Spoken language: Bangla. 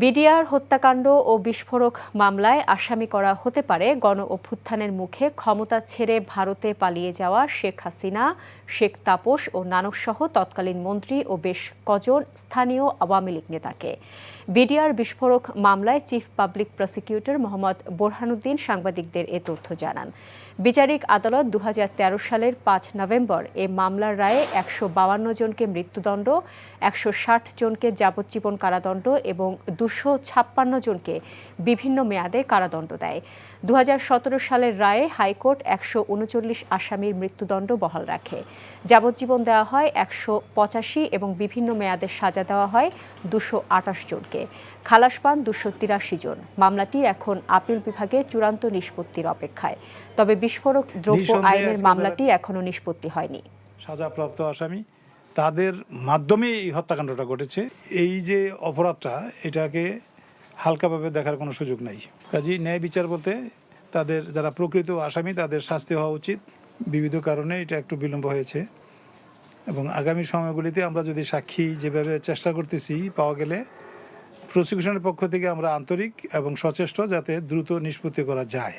বিডিআর হত্যাকাণ্ড ও বিস্ফোরক মামলায় আসামি করা হতে পারে গণ অভ্যুত্থানের মুখে ক্ষমতা ছেড়ে ভারতে পালিয়ে যাওয়া শেখ হাসিনা, শেখ তাপস ও নানকসহ তৎকালীন মন্ত্রী ও বেশ কজন স্থানীয় আওয়ামী লীগ নেতাকে। বিডিআর বিস্ফোরক মামলায় chief public prosecutor Mohammad Borhanuddin সাংবাদিকদের এ তথ্য জানান। বিচারিক আদালত 2013 সালের 5 নভেম্বর এ মামলার রায়ে 152 জনকে মৃত্যুদণ্ড, 160 জনকে যাবজ্জীবন কারাদণ্ড এবং 256 জনকে বিভিন্ন মেয়াদে কারাদণ্ড দেয়। 2017 সালের রায়ে হাইকোর্ট 139 আসামির মৃত্যুদণ্ড বহাল রাখে। যাবজ্জীবন দেওয়া হয় 185 এবং বিভিন্ন মেয়াদে সাজা দেওয়া হয় 228 জনকে। খালাস পান 283 জন। মামলাটি এখন আপিল বিভাগে চূড়ান্ত নিষ্পত্তির অপেক্ষায়। তবে বিস্ফোরক দ্রব্য আইনের মামলাটি এখনো নিষ্পত্তি হয়নি। সাজাপ্রাপ্ত আসামি তাদের মাধ্যমে এই হত্যাকাণ্ডটা ঘটেছে। এই যে অপরাধটা, এটাকে হালকাভাবে দেখার কোনো সুযোগ নাই। কাজেই ন্যায় বিচার বলতে তাদের যারা প্রকৃত আসামি তাদের শাস্তি হওয়া উচিত। বিবিধ কারণে এটা একটু বিলম্ব হয়েছে এবং আগামী সময়গুলিতে আমরা যদি সাক্ষী যেভাবে চেষ্টা করতেছি পাওয়া গেলে প্রসিকিউশনের পক্ষ থেকে আমরা আন্তরিক এবং সচেষ্ট যাতে দ্রুত নিষ্পত্তি করা যায়।